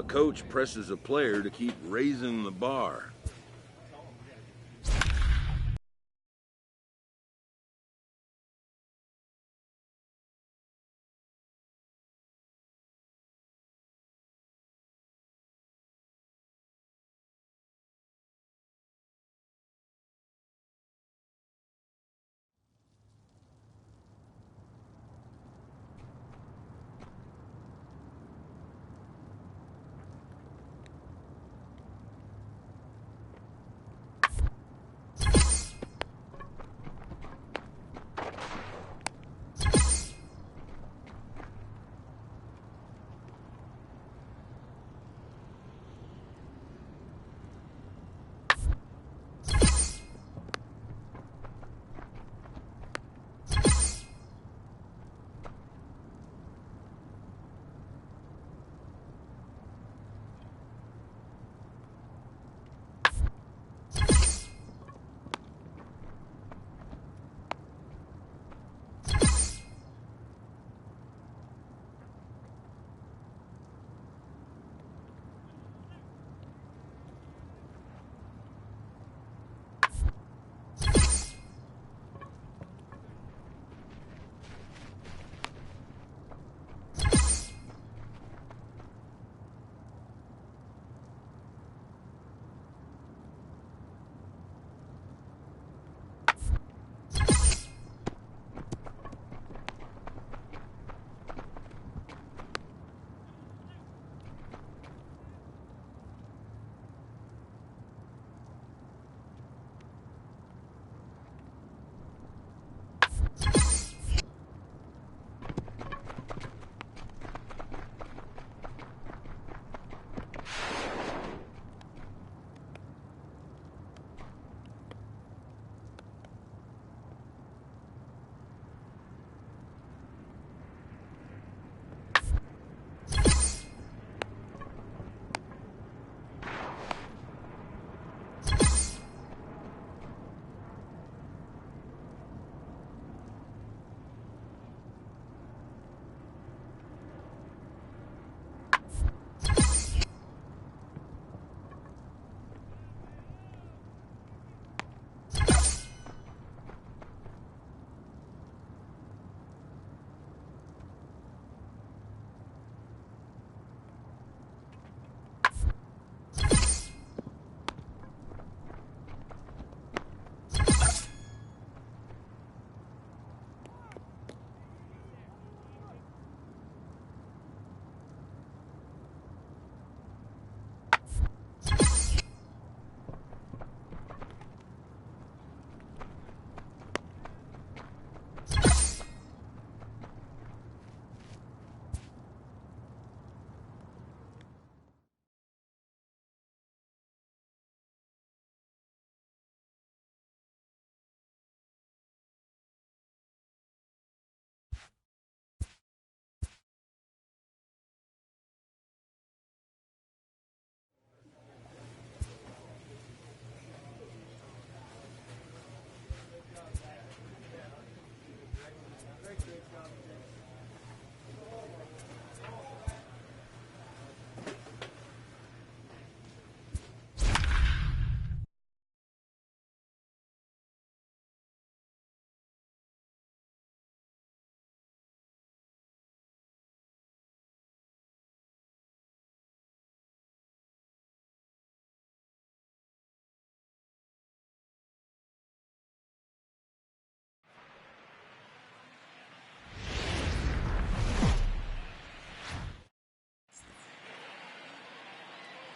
A coach presses a player to keep raising the bar.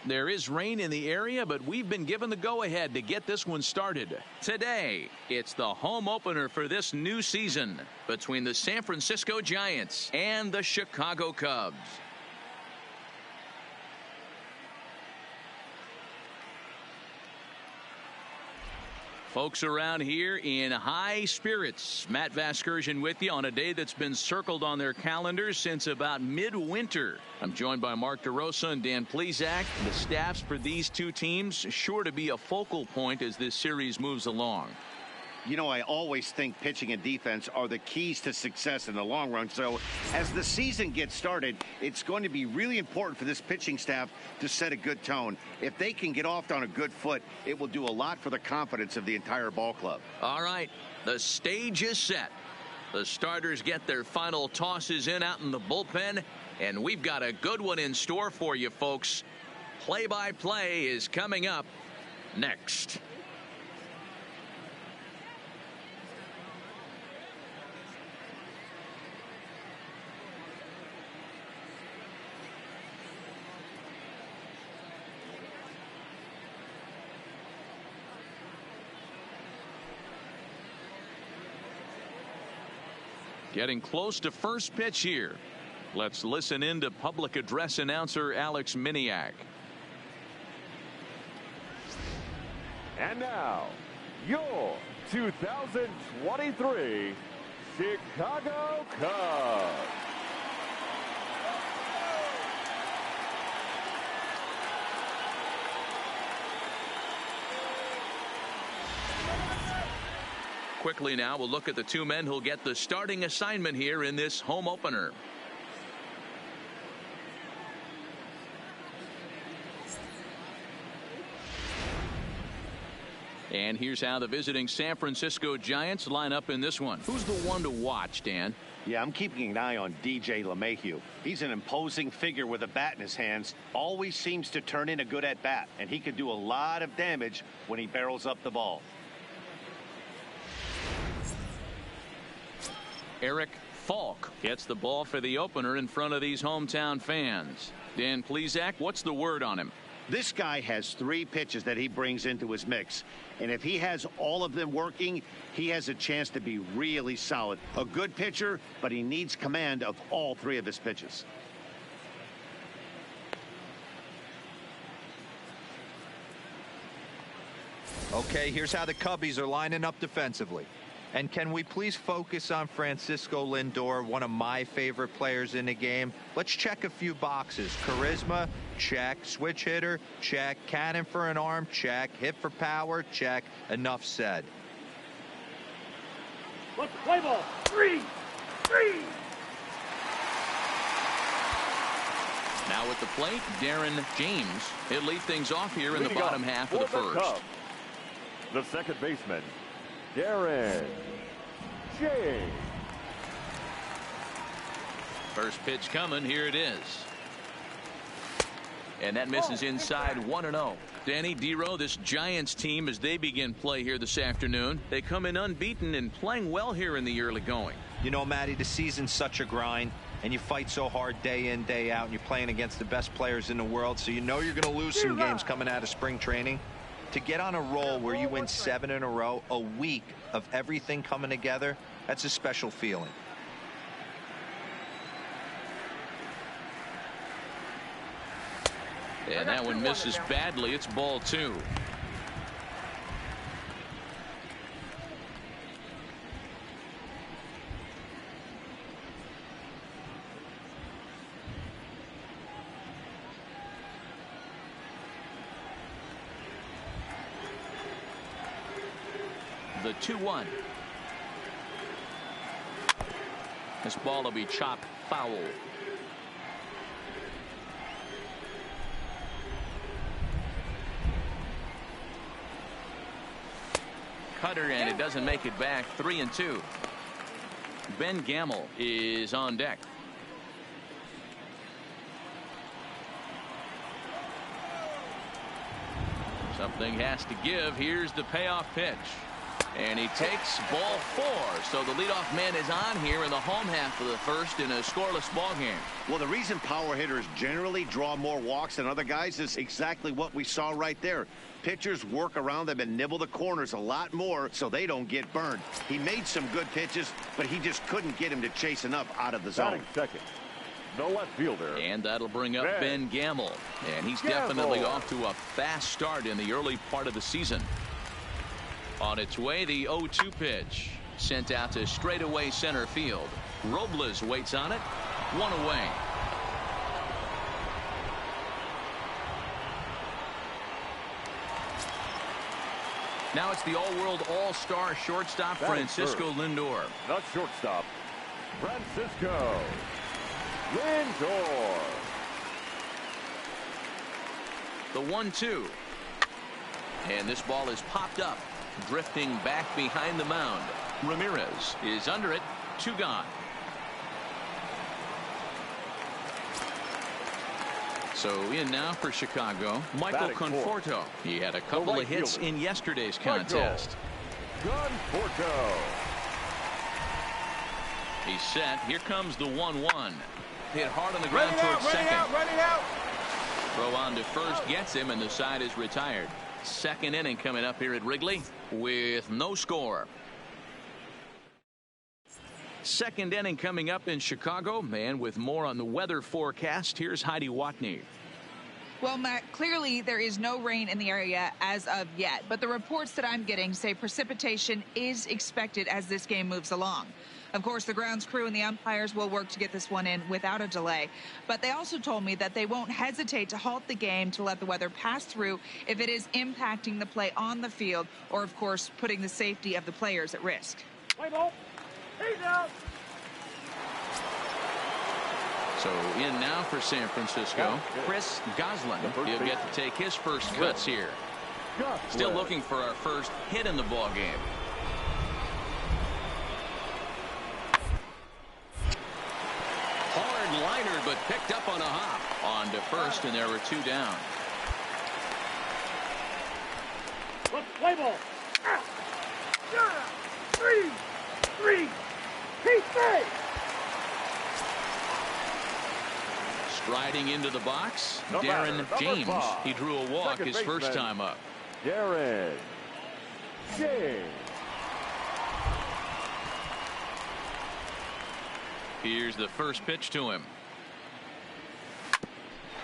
There is rain in the area, but we've been given the go-ahead to get this one started. Today, it's the home opener for this new season between the San Francisco Giants and the Chicago Cubs. Folks around here in high spirits. Matt Vasgersian with you on a day that's been circled on their calendars since about midwinter. I'm joined by Mark DeRosa and Dan Plesac. The staffs for these two teams sure to be a focal point as this series moves along. You know, I always think pitching and defense are the keys to success in the long run. So as the season gets started, it's going to be really important for this pitching staff to set a good tone. If they can get off on a good foot, it will do a lot for the confidence of the entire ball club. All right, the stage is set. The starters get their final tosses in out in the bullpen, and we've got a good one in store for you, folks. Play-by-play is coming up next. Getting close to first pitch here. Let's listen in to public address announcer Alex Miniak. And now, your 2023 Chicago Cubs. Quickly now, we'll look at the two men who'll get the starting assignment here in this home opener. And here's how the visiting San Francisco Giants line up in this one. Who's the one to watch, Dan? Yeah, I'm keeping an eye on DJ LeMahieu. He's an imposing figure with a bat in his hands. Always seems to turn in a good at-bat, and he can do a lot of damage when he barrels up the ball. Eric Falk gets the ball for the opener in front of these hometown fans. Dan Plesac, what's the word on him? This guy has 3 pitches that he brings into his mix, and if he has all of them working, he has a chance to be really solid. A good pitcher, but he needs command of all 3 of his pitches. Okay, here's how the Cubbies are lining up defensively. And can we please focus on Francisco Lindor, one of my favorite players in the game? Let's check a few boxes. Charisma, check. Switch hitter, check. Cannon for an arm, check. Hit for power, check. Enough said. Let's play ball. 3-3. Now at the plate, Darren James. He'll lead things off here in the bottom half of the first. Cubs, the second baseman, Darren James. First pitch coming. Here it is. And that misses inside 1-0. Danny Dero, this Giants team, as they begin play here this afternoon, they come in unbeaten and playing well here in the early going. You know, Matty, the season's such a grind, and you fight so hard day in, day out, and you're playing against the best players in the world, so you know you're going to lose some games coming out of spring training. To get on a roll where you win 7 in a row, a week of everything coming together, that's a special feeling. And that one misses badly. It's ball 2. The 2-1. This ball will be chopped foul. Cutter, and it doesn't make it back. 3-2. Ben Gamel is on deck. Something has to give. Here's the payoff pitch. And he takes ball 4. So the leadoff man is on here in the home half of the first in a scoreless ball game. Well, the reason power hitters generally draw more walks than other guys is exactly what we saw right there. Pitchers work around them and nibble the corners a lot more so they don't get burned. He made some good pitches, but he just couldn't get him to chase enough out of the zone. Second, the left fielder. And that'll bring up Ben Gamel. And he's definitely off to a fast start in the early part of the season. On its way, the 0-2 pitch. Sent out to straightaway center field. Robles waits on it. 1 away. Now it's the all-world all-star shortstop Francisco Lindor. Not shortstop, Francisco Lindor. The 1-2. And this ball is popped up, drifting back behind the mound. Ramirez is under it. 2 gone. So in now for Chicago, Michael Conforto. He had a couple of hits in yesterday's contest. Conforto. He's set. Here comes the 1-1. Hit hard on the ground towards second. Throw on to first gets him, and the side is retired. Second inning coming up here at Wrigley with no score. Second inning coming up in Chicago, and with more on the weather forecast, here's Heidi Watney. Well, Matt, clearly there is no rain in the area as of yet, but the reports that I'm getting say precipitation is expected as this game moves along. Of course, the grounds crew and the umpires will work to get this one in without a delay, but they also told me that they won't hesitate to halt the game to let the weather pass through if it is impacting the play on the field or, of course, putting the safety of the players at risk. Play ball. He's out. So in now for San Francisco, Chris Goslin. He'll get to take his first cuts here. Still looking for our first hit in the ball game. Hard liner, but picked up on a hop. On to first, and there were 2 down. Play ball. 3. He's safe. Striding into the box, No Darren matter, James. 5. He drew a walk Second his first baseman, time up. Darren James. Here's the first pitch to him.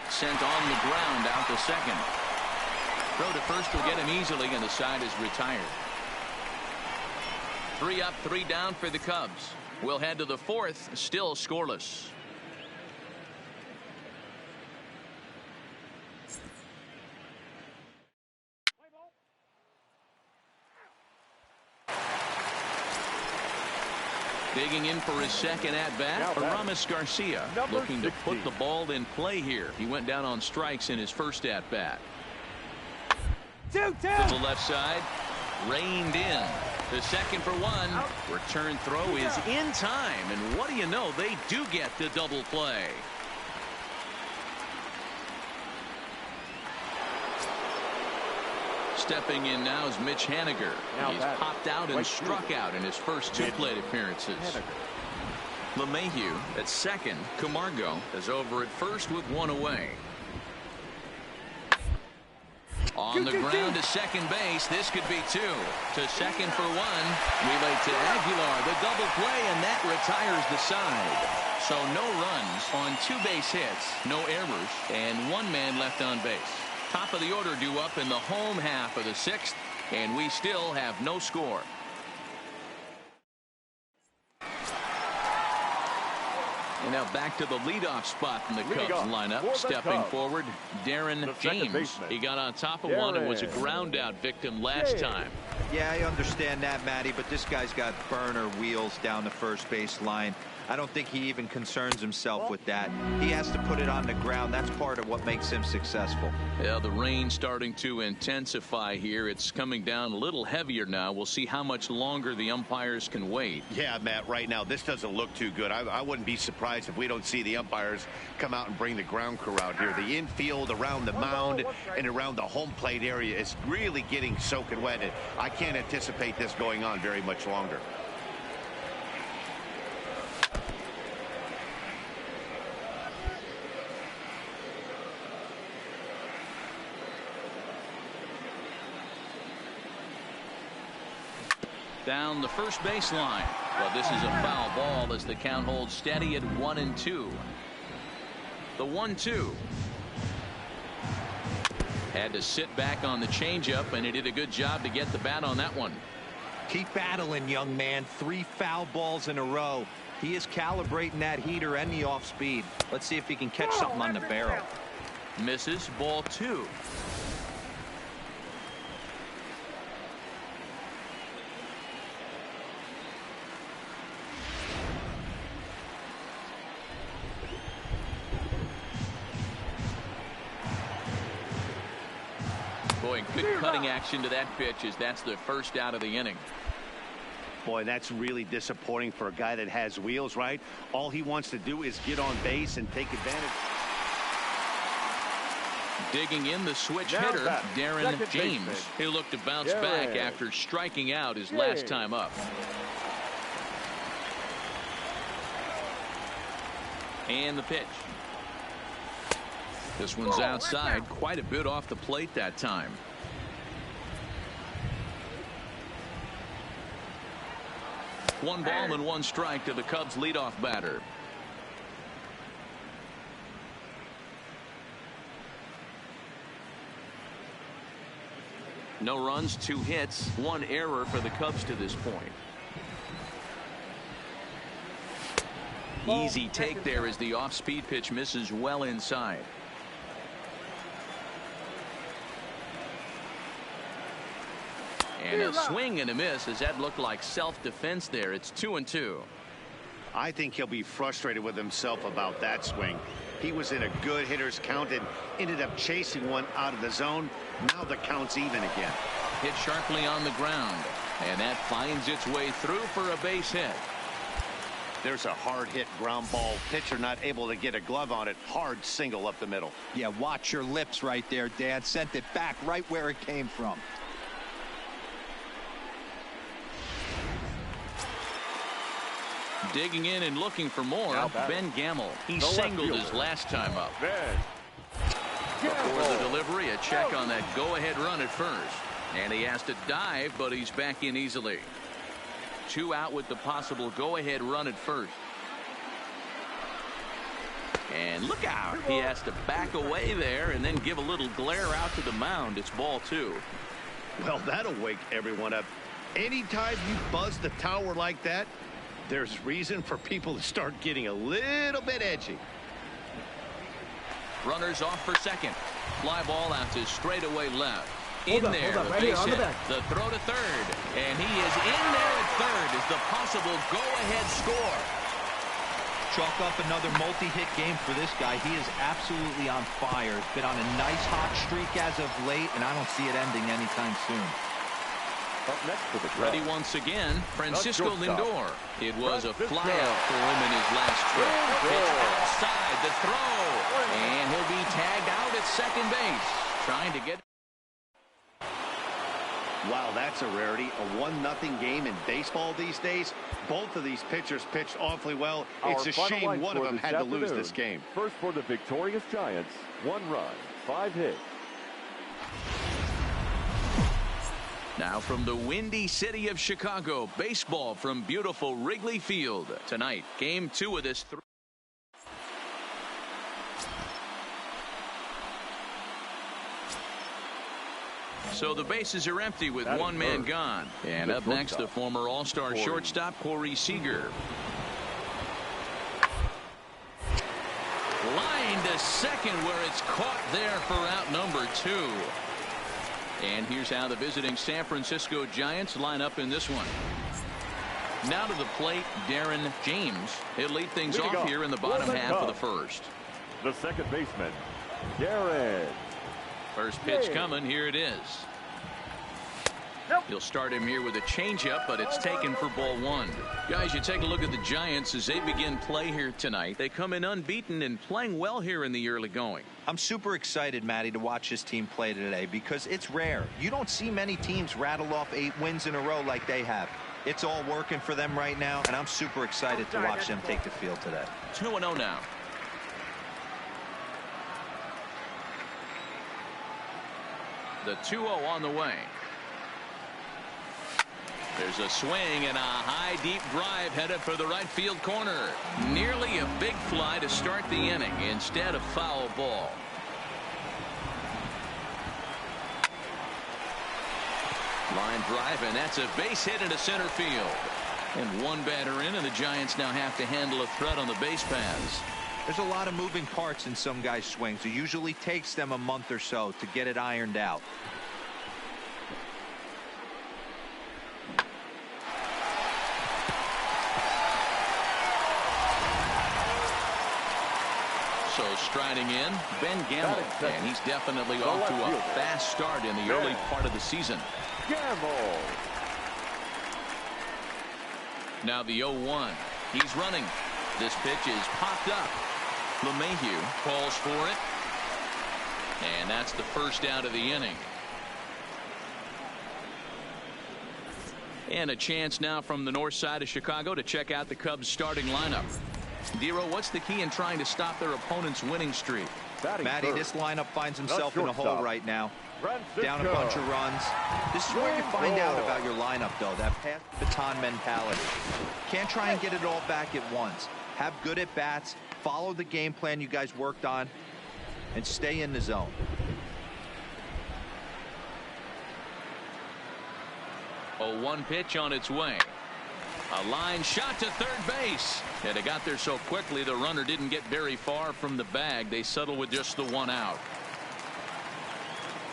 Sent on the ground out to second. Throw to first will get him easily, and the side is retired. 3 up, 3 down for the Cubs. We'll head to the 4th, still scoreless. Digging in for his second at-bat, Aramis Garcia, looking to put the ball in play here. He went down on strikes in his first at-bat. 2-2. To the left side, reined in. The second for 1. Return throw is in time, and what do you know, they do get the double play. Stepping in now is Mitch Haniger. He's popped out and struck out in his first 2 plate appearances. LeMahieu at second. Camargo is over at first with 1 away. On the ground to second base. This could be 2. To second for 1. Relay to Aguilar. The double play, and that retires the side. So no runs on 2 base hits, no errors, and 1 man left on base. Top of the order due up in the home half of the 6th, and we still have no score. And now back to the leadoff spot in the Cubs lineup. Stepping forward, Darren James. He got on top of one and was a ground out victim last time. Yeah, I understand that, Matty, but this guy's got burner wheels down the first base line. I don't think he even concerns himself with that. He has to put it on the ground. That's part of what makes him successful. Yeah, the rain starting to intensify here. It's coming down a little heavier now. We'll see how much longer the umpires can wait. Yeah, Matt, right now this doesn't look too good. I wouldn't be surprised if we don't see the umpires come out and bring the ground crew out here. The infield around the mound and around the home plate area is really getting soaking wet. And I can't anticipate this going on very much longer. Down the first base line. Well, this is a foul ball as the count holds steady at 1-2. The 1-2. Had to sit back on the changeup, and he did a good job to get the bat on that one. Keep battling, young man. 3 foul balls in a row. He is calibrating that heater and the off speed. Let's see if he can catch something on the barrel. Misses, ball 2. Boy, good cutting action to that pitch as that's the first out of the inning. Boy, that's really disappointing for a guy that has wheels, right? All he wants to do is get on base and take advantage. Digging in the switch Now hitter, back, Darren second James. baseman. He'll look to bounce Darren back after striking out his last time up. And the pitch. This one's outside, quite a bit off the plate that time. One ball and one strike to the Cubs leadoff batter. No runs, 2 hits, 1 error for the Cubs to this point. Easy take there as the off-speed pitch misses well inside. And a swing and a miss as that looked like self-defense there. It's 2-2. I think he'll be frustrated with himself about that swing. He was in a good hitter's count and ended up chasing one out of the zone. Now the count's even again. Hit sharply on the ground, and that finds its way through for a base hit. There's a hard hit ground ball. Pitcher not able to get a glove on it. Hard single up the middle. Yeah, watch your lips right there, Dan. Sent it back right where it came from. Digging in and looking for more, Ben Gamble. He singled his last time up. Before the delivery, a check on that go-ahead run at first. And he has to dive, but he's back in easily. 2 out with the possible go-ahead run at first. And look out. He has to back away there and then give a little glare out to the mound. It's ball 2. Well, that'll wake everyone up. Anytime you buzz the tower like that, there's reason for people to start getting a little bit edgy. Runners off for second. Fly ball out to straightaway left. In there, the base hit. The throw to third. And he is in there at third as the possible go-ahead score. Chalk up another multi-hit game for this guy. He is absolutely on fire. He's been on a nice hot streak as of late, and I don't see it ending anytime soon. Up next for the Ready once again, Francisco Lindor. It was a flyout for him in his last trip. Pitch outside the throw. And he'll be tagged out at second base. Trying to get... Wow, that's a rarity. A 1-0 game in baseball these days. Both of these pitchers pitched awfully well. It's a shame one of them had to lose this game. First for the victorious Giants, 1 run, 5 hits. Now from the windy city of Chicago, baseball from beautiful Wrigley Field. Tonight, game 2 of this. So the bases are empty with one man gone. And up next, the former All-Star shortstop, Corey Seager. Line to second where it's caught there for out number 2. And here's how the visiting San Francisco Giants line up in this one. Now to the plate, Darren James. He'll lead things off here in the bottom half of the first. The second baseman, Darren. First pitch coming. Here it is. He'll start him here with a changeup, but it's taken for ball 1. Guys, you take a look at the Giants as they begin play here tonight. They come in unbeaten and playing well here in the early going. I'm super excited, Matty, to watch this team play today because it's rare. You don't see many teams rattle off 8 wins in a row like they have. It's all working for them right now, and I'm super excited to watch them take the field today. 2-0 now. The 2-0 on the way. There's a swing and a high deep drive headed for the right field corner. Nearly a big fly to start the inning instead of foul ball. Line drive, and that's a base hit into center field. And one batter in, and the Giants now have to handle a threat on the base paths. There's a lot of moving parts in some guys' swings. It usually takes them a month or so to get it ironed out. So striding in, Ben Gamble, and he's definitely off to a fast start in the early part of the season. Gamble. Now the 0-1. He's running. This pitch is popped up. LeMahieu calls for it. And that's the first out of the inning. And a chance now from the north side of Chicago to check out the Cubs starting lineup. Dero, what's the key in trying to stop their opponent's winning streak? Matty, this lineup finds himself in a hole right now. Down a bunch of runs. This is where you find out about your lineup, though, that pass baton mentality. Can't try and get it all back at once. Have good at bats, follow the game plan you guys worked on, and stay in the zone. A 1 pitch on its way. A line shot to third base. And it got there so quickly the runner didn't get very far from the bag. They settled with just the 1 out.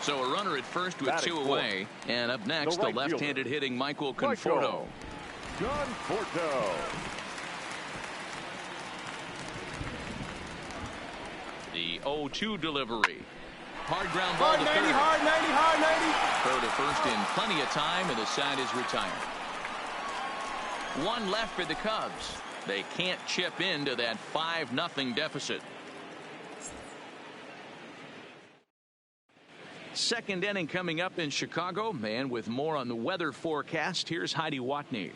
So a runner at first with 2 away. And up next, the left-handed hitting Michael Conforto. The 0-2 delivery. Hard ground ball to third. Hard 90. Throw to first in plenty of time, and the side is retired. 1 left for the Cubs. They can't chip into that 5-0 deficit. Second inning coming up in Chicago, and with more on the weather forecast, here's Heidi Watney.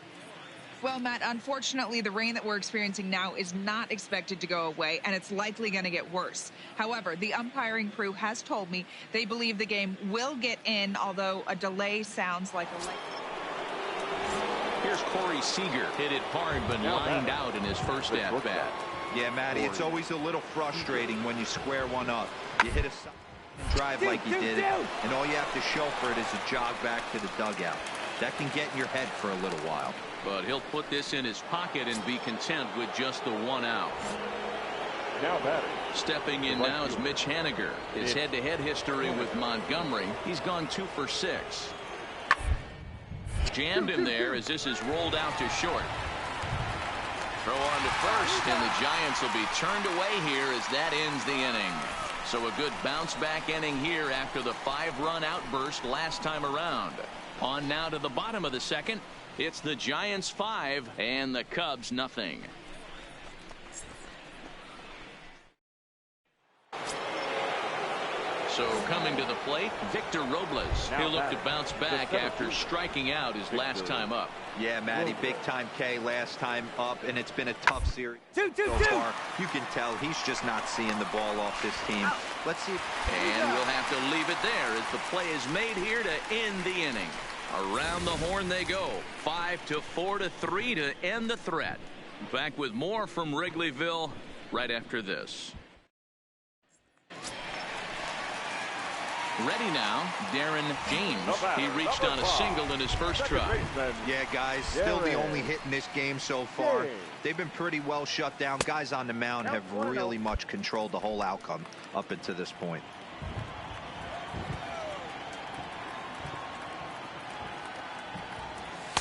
Well, Matt, unfortunately, the rain that we're experiencing now is not expected to go away, and it's likely going to get worse. However, the umpiring crew has told me they believe the game will get in, although a delay sounds like a late. Here's Corey Seager. Hit it hard, but lined out in his first at-bat. Yeah, Matty, it's always a little frustrating when you square one up. You hit a drive like you did it, and all you have to show for it is a jog back to the dugout. That can get in your head for a little while. But he'll put this in his pocket and be content with just the 1 out. Stepping in now is Mitch Haniger. His head-to-head history with Montgomery. He's gone 2 for 6. Jammed him there as this is rolled out to short. Throw on to first, and the Giants will be turned away here as that ends the inning. So a good bounce-back inning here after the 5-run outburst last time around. On now to the bottom of the second. It's the Giants 5 and the Cubs nothing. So coming to the plate, Victor Robles. He'll look to bounce back after striking out his last time up. Yeah, Matty, big time K last time up, and it's been a tough series so far. You can tell he's just not seeing the ball off this team. Let's see. And we'll have to leave it there as the play is made here to end the inning. Around the horn they go. 5-4-3 to end the threat. Back with more from Wrigleyville right after this. Ready now, Darren James. He reached on a single in his first try. Yeah, guys, still the only hit in this game so far. They've been pretty well shut down. Guys on the mound have really much controlled the whole outcome up until this point.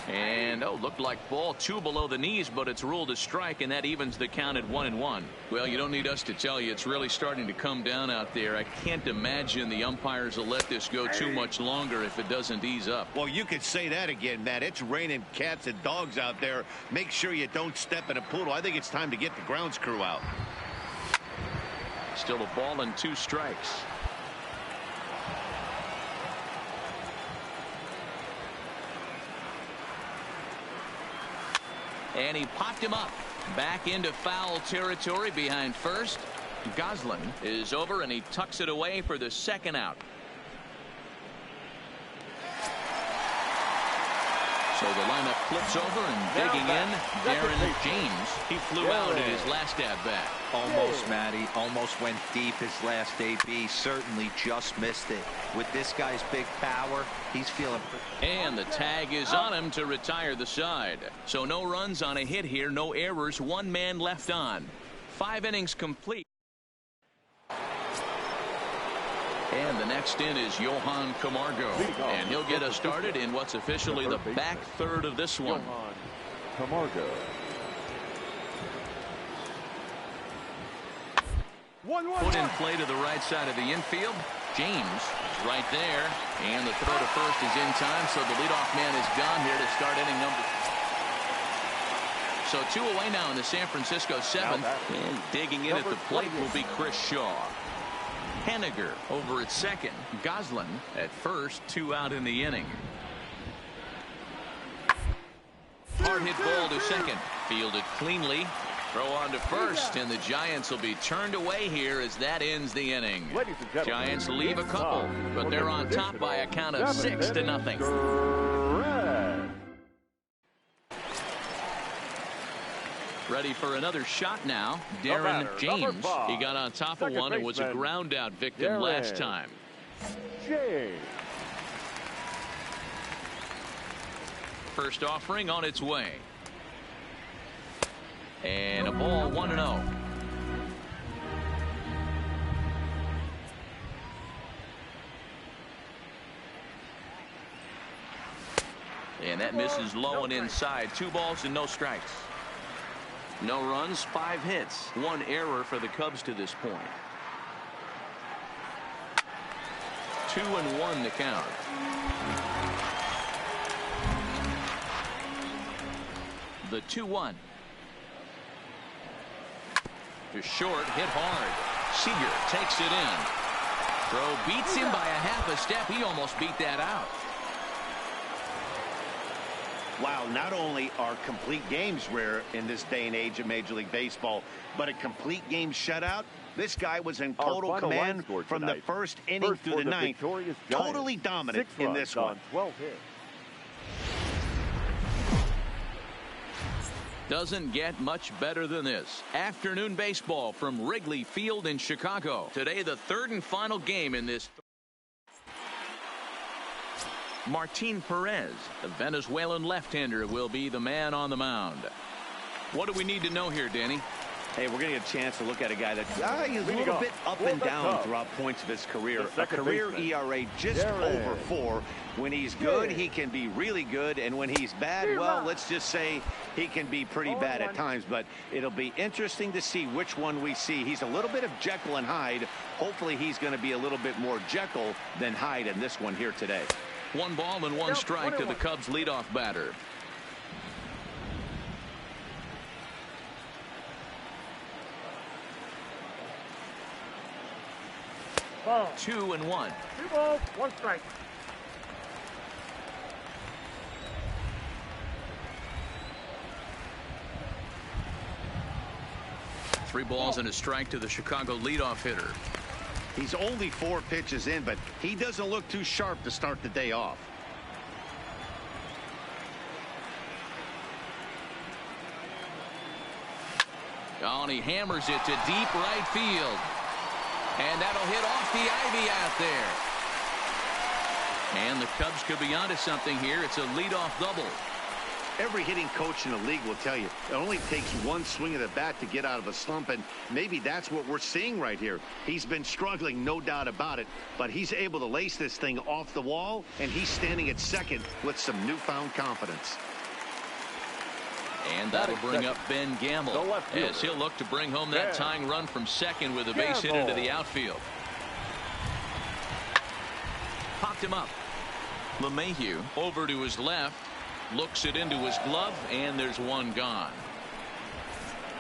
And looked like ball 2 below the knees, but it's ruled a strike, and that evens the count at 1-1. Well, you don't need us to tell you it's really starting to come down out there. I can't imagine the umpires will let this go too much longer if it doesn't ease up. Well, you could say that again, Matt. It's raining cats and dogs out there. Make sure you don't step in a poodle. I think it's time to get the grounds crew out. Still a ball and 2 strikes. And he popped him up back into foul territory behind first. Goslin is over and he tucks it away for the 2nd out. So the lineup flips over and digging in, Darren James. He flew out in his last at-bat. Almost, Matty. Almost went deep his last AB. Certainly just missed it. With this guy's big power, he's feeling pretty. And the tag is on him to retire the side. So no runs on a hit here, no errors, 1 man left on. 5 innings complete. And the next in is Johan Camargo. And he'll get us started in what's officially the back third of this one. Johan Camargo. Put in play to the right side of the infield. James right there. And the throw to first is in time, so the leadoff man is gone here to start inning number. So 2 away now in the San Francisco 7th. And digging in at the plate will be Chris Shaw. Henniger over at second. Goslin at first. 2 out in the inning. Hard hit ball to second. Fielded cleanly. Throw on to first, and the Giants will be turned away here as that ends the inning. Giants leave a couple, but they're on top by a count of 6-0. Ready for another shot now. Darren James. He got on top of one and was a ground out victim last time. First offering on its way. And a ball 1-0. And that misses low and inside. 2 balls and no strikes. No runs, 5 hits, 1 error for the Cubs to this point. 2-1 the count. The 2-1. To short, hit hard. Seager takes it in. Throw beats him by a half a step. He almost beat that out. Wow, not only are complete games rare in this day and age of Major League Baseball, but a complete game shutout. This guy was in total command from the first inning through the 9th. Totally dominant in this one. 12 hits. Doesn't get much better than this. Afternoon baseball from Wrigley Field in Chicago. Today, the 3rd and final game in this. Martin Perez, the Venezuelan left-hander, will be the man on the mound. What do we need to know here, Danny? Hey, we're going to get a chance to look at a guy that he's a little bit up and down throughout points of his career. A career ERA just over 4. When he's good, he can be really good. And when he's bad, well, let's just say he can be pretty bad at times. But it'll be interesting to see which one we see. He's a little bit of Jekyll and Hyde. Hopefully he's going to be a little bit more Jekyll than Hyde in this one here today. 1 ball and 1 strike to the Cubs leadoff batter. Ball. 2-1. 2 balls, 1 strike. Three balls and a strike to the Chicago leadoff hitter. He's only 4 pitches in, but he doesn't look too sharp to start the day off. Oh, and he hammers it to deep right field. And that'll hit off the ivy out there. And the Cubs could be onto something here. It's a leadoff double. Every hitting coach in the league will tell you it only takes 1 swing of the bat to get out of a slump, and maybe that's what we're seeing right here. He's been struggling, no doubt about it, but he's able to lace this thing off the wall, and he's standing at second with some newfound confidence. And that'll bring up Ben Gamble as he'll look to bring home that tying run from second with a base hit into the outfield. Popped him up. LeMahieu over to his left. Looks it into his glove, and there's 1 gone.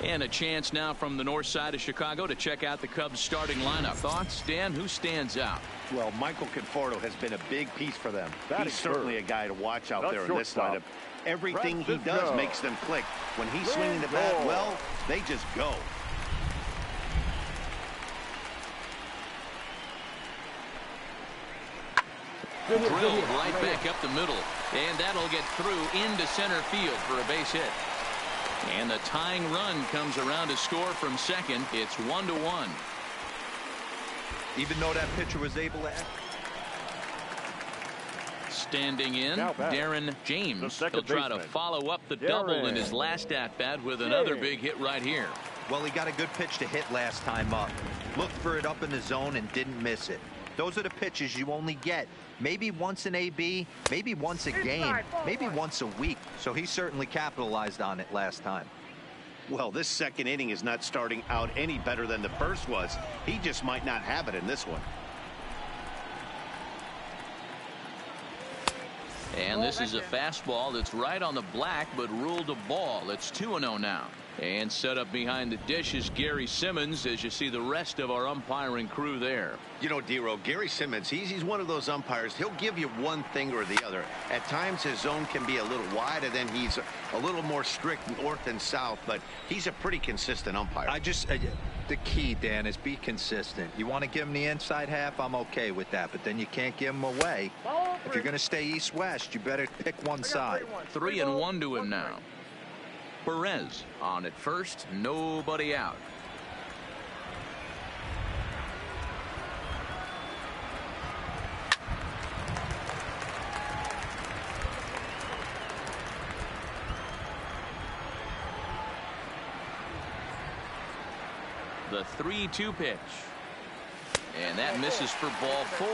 And a chance now from the north side of Chicago to check out the Cubs starting lineup. Thoughts, Dan? Who stands out? Well, Michael Conforto has been a big piece for them. He's certainly a guy to watch out there in this lineup. Everything he does makes them click. When he's swinging the bat well, they just go. Drilled right back up the middle, and that'll get through into center field for a base hit. And the tying run comes around to score from second. It's 1-1. Even though that pitcher was able to. Standing in, Darren James. He'll try to follow up the double in his last at-bat with another big hit right here. Well, he got a good pitch to hit last time up. Looked for it up in the zone and didn't miss it. Those are the pitches you only get maybe once in AB, maybe once a game, maybe once a week. So he certainly capitalized on it last time. Well, this second inning is not starting out any better than the first was. He just might not have it in this one. And this is a fastball that's right on the black, but ruled a ball. It's 2-0 now. And set up behind the dish is Gary Simmons, as you see the rest of our umpiring crew there. You know, D-Row, Gary Simmons, he's one of those umpires. He'll give you one thing or the other. At times his zone can be a little wide, and then he's a little more strict north and south, but he's a pretty consistent umpire. The key, Dan, is be consistent. You want to give him the inside half, I'm okay with that, but then you can't give him away. If you're going to stay east-west, you better pick one side. 3-1 to him now. Perez on at first, nobody out. The 3-2 pitch. And that misses for ball 4.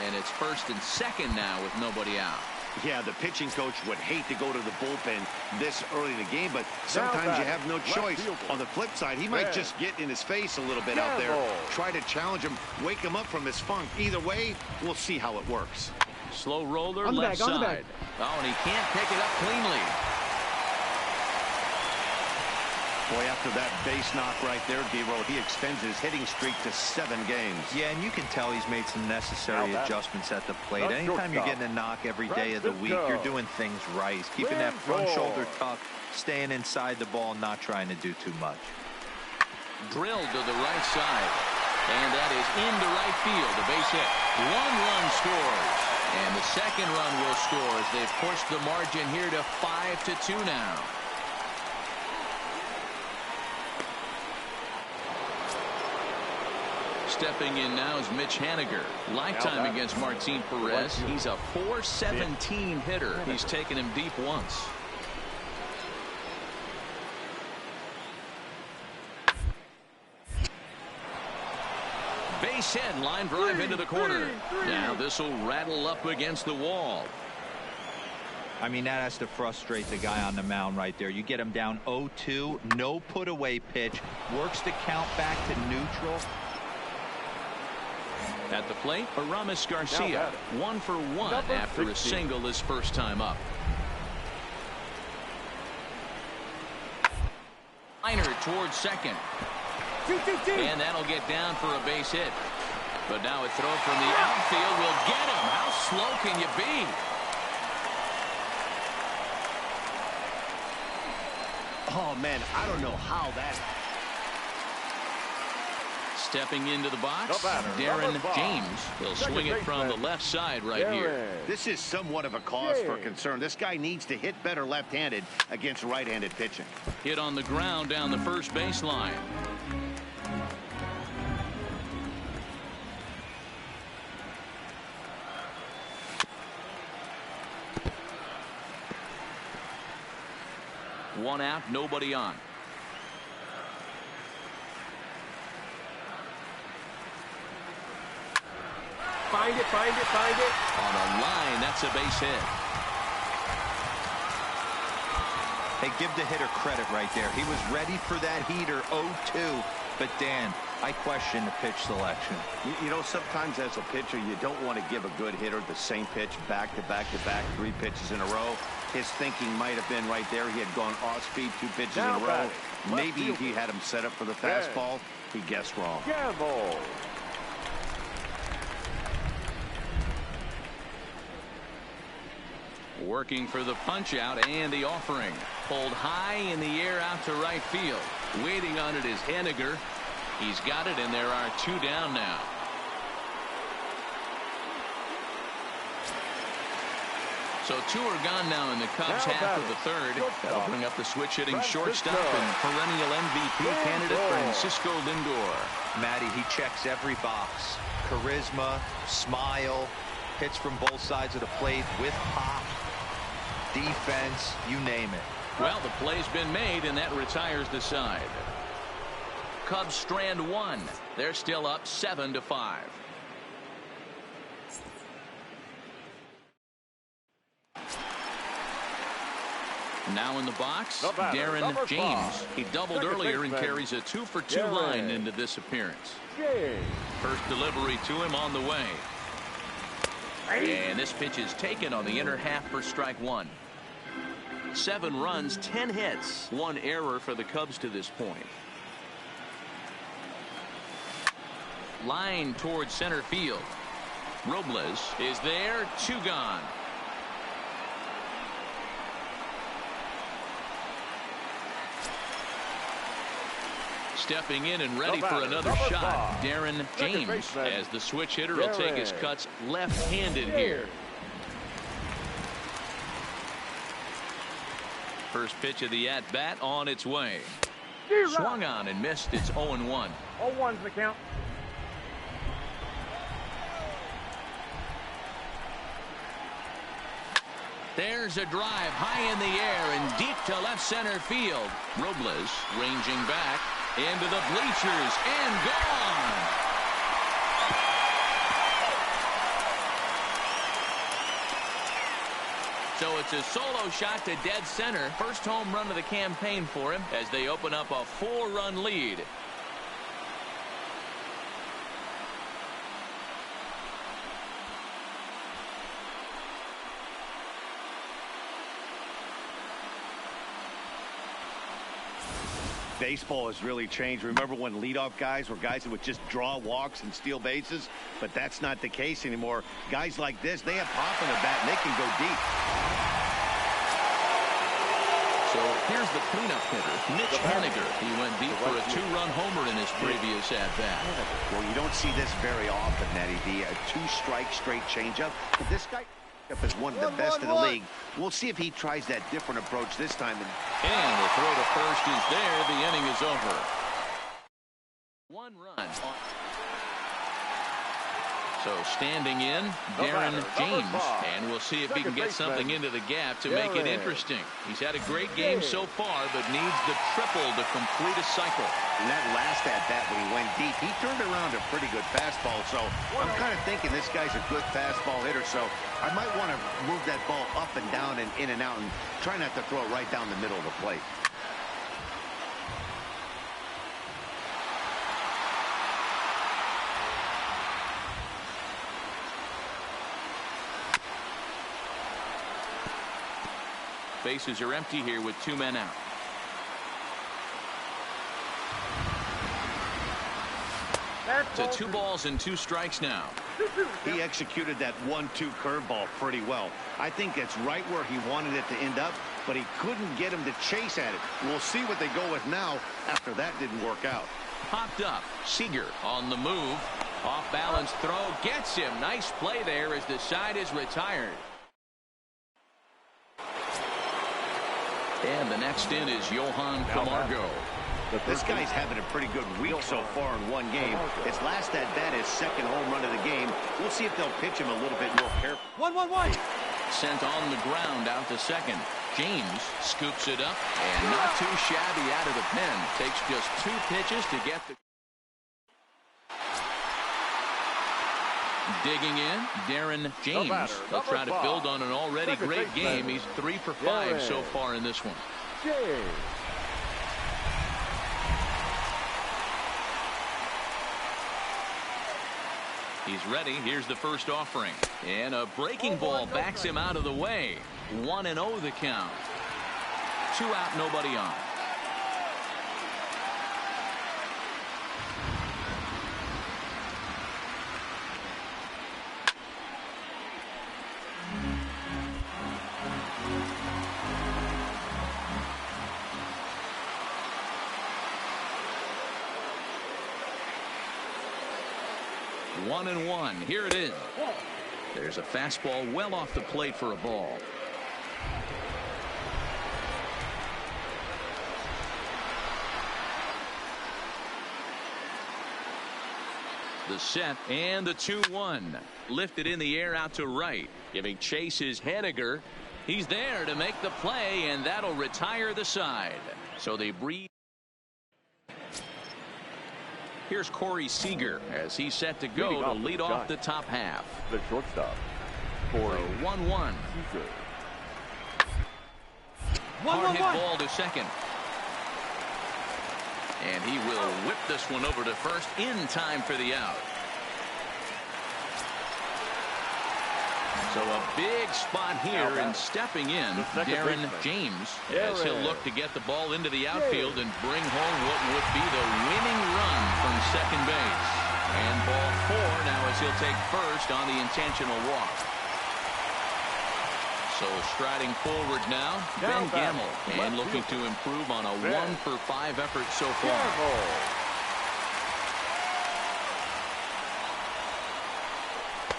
And it's first and second now with nobody out. Yeah, the pitching coach would hate to go to the bullpen this early in the game, but sometimes you have no choice. On the flip side, he might just get in his face a little bit out there, try to challenge him, wake him up from his funk. Either way, we'll see how it works. Slow roller left side. Oh, and he can't pick it up cleanly. Boy, after that base knock right there, D-Row, he extends his hitting streak to 7 games. Yeah, and you can tell he's made some necessary adjustments at the plate. Anytime you're getting a knock every day of the week, you're doing things right. He's keeping that front shoulder tucked, staying inside the ball, not trying to do too much. Drilled to the right side. And that is into right field. The base hit. 1 run scores. And the second run will score as they've pushed the margin here to 5-2 now. Stepping in now is Mitch Haniger. Lifetime against Martin Perez. He's a .417 hitter. He's taken him deep once. Base hit, line drive into the corner. Now this will rattle up against the wall. I mean, that has to frustrate the guy on the mound right there. You get him down 0-2, no put away pitch, works the count back to neutral. At the plate, Aramis Garcia, 1 for 1 after a single his first time up. Liner towards second. And that'll get down for a base hit. But now a throw from the outfield will get him. How slow can you be? Oh, man, I don't know how that... Stepping into the box, Darren James. He'll swing it from the left side right here. This is somewhat of a cause for concern. This guy needs to hit better left-handed against right-handed pitching. Hit on the ground down the first baseline. One out, nobody on. Find it. On a line, that's a base hit. Hey, give the hitter credit right there. He was ready for that heater, 0-2. But, Dan, I question the pitch selection. You know, sometimes as a pitcher, you don't want to give a good hitter the same pitch back to back to back, 3 pitches in a row. His thinking might have been right there. He had gone off speed 2 pitches in a row. Maybe if he had him set up for the fastball, he guessed wrong. Gamble. Working for the punch out and the offering. Pulled high in the air out to right field. Waiting on it is Haniger. He's got it, and there are 2 down now. So 2 are gone now in the Cubs half of the third. That'll bring up the switch hitting shortstop and perennial MVP candidate Francisco Lindor. Matty, he checks every box. Charisma, smile, hits from both sides of the plate with pop, defense, you name it. Well, the play's been made, and that retires the side. Cubs strand 1. They're still up 7-5. Now in the box, The batter, Darren number James. 5. He doubled Second earlier and baseman, carries a 2-for-2 Darren line into this appearance. James. First delivery to him on the way. And this pitch is taken on the inner half for strike one. 7 runs, 10 hits, 1 error for the Cubs to this point. Line towards center field. Robles is there, 2 gone. Stepping in and ready for another shot, Darren James, as the switch hitter will take his cuts left-handed here. First pitch of the at-bat on its way. Swung on and missed. It's 0-1. 0-1's the count. There's a drive high in the air and deep to left center field. Robles ranging back into the bleachers and gone. So it's a solo shot to dead center. First home run of the campaign for him as they open up a 4-run lead. Baseball has really changed. Remember when leadoff guys were guys that would just draw walks and steal bases? But that's not the case anymore. Guys like this, they have pop in the bat and they can go deep. So here's the cleanup hitter, Mitch Haniger. He went deep for a 2-run homer in his previous at-bat. Well, you don't see this very often, Natty D. A 2-strike straight changeup. But this guy is one of the best in the league. We'll see if he tries that different approach this time. And the throw to first is there. The inning is over. 1 run. So standing in, Darren James. And we'll see if he can get something into the gap to make it interesting. He's had a great game so far, but needs the triple to complete a cycle. In that last at-bat when he went deep, he turned around a pretty good fastball. So I'm kind of thinking this guy's a good fastball hitter. So I might want to move that ball up and down and in and out and try not to throw it right down the middle of the plate. Bases are empty here with 2 men out. To 2 balls and 2 strikes now. He executed that 1-2 curveball pretty well. I think it's right where he wanted it to end up, but he couldn't get him to chase at it. We'll see what they go with now after that didn't work out. Popped up. Seager on the move. Off balance throw gets him. Nice play there as the side is retired. And the next in is Johan Camargo. This guy's having a pretty good week so far in one game. His last at-bat is second home run of the game. We'll see if they'll pitch him a little bit more careful. 1-1-1. Sent on the ground out to second. James scoops it up and not too shabby out of the pen. Takes just 2 pitches to get the... Digging in, Darren James. They'll try to build on an already great game. He's 3 for 5 so far in this one. James. He's ready. Here's the first offering. And a breaking ball backs him out of the way. 1-0 the count. 2 out, nobody on. One and one. Here it is. There's a fastball well off the plate for a ball. The set and the 2-1. Lifted in the air out to right. Giving chase is Haniger. He's there to make the play, and that'll retire the side. So they breathe. Here's Corey Seager as he's set to go to lead off the top half. The shortstop, Corey 1-1. Seager. Hard hit ball to second. And he will whip this one over to first in time for the out. So a big spot here, and stepping in, Darren James, as he'll look to get the ball into the outfield and bring home what would be the winning run from second base. And ball 4 now as he'll take first on the intentional walk. So striding forward now, Ben Gamble, and looking to improve on a 1-for-5 effort so far.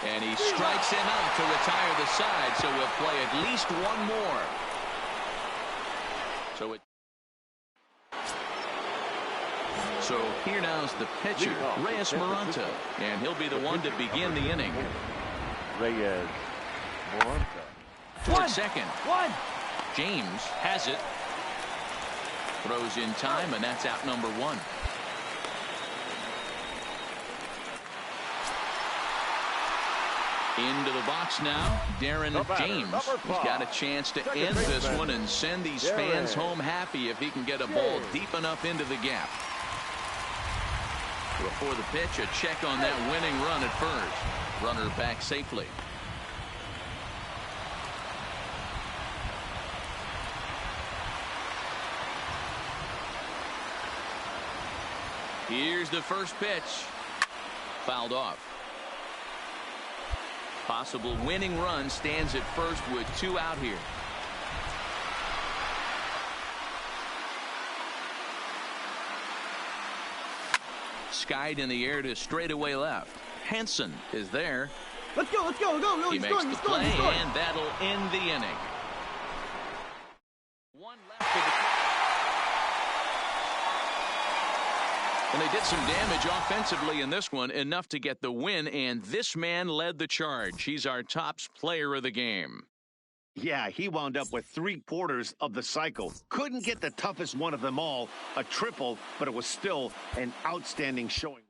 And he strikes him out to retire the side, so we'll play at least one more. So here now's the pitcher, Reyes Moronta, and he'll be the one to begin the inning. Reyes Moronta. Towards second. James has it. Throws in time, and that's out number 1. Into the box now, Darren James. He's got a chance to end this one and send these fans home happy if he can get a ball deep enough into the gap. Before the pitch, a check on that winning run at first. Runner back safely. Here's the first pitch. Fouled off. Possible winning run stands at first with 2 out here. Skied in the air to straightaway left. Hansen is there. Let's go. He makes the play, and that'll end the inning. One left for the... And they did some damage offensively in this one, enough to get the win, and this man led the charge. He's our top player of the game. Yeah, he wound up with 3/4 of the cycle. Couldn't get the toughest one of them all, a triple, but it was still an outstanding showing.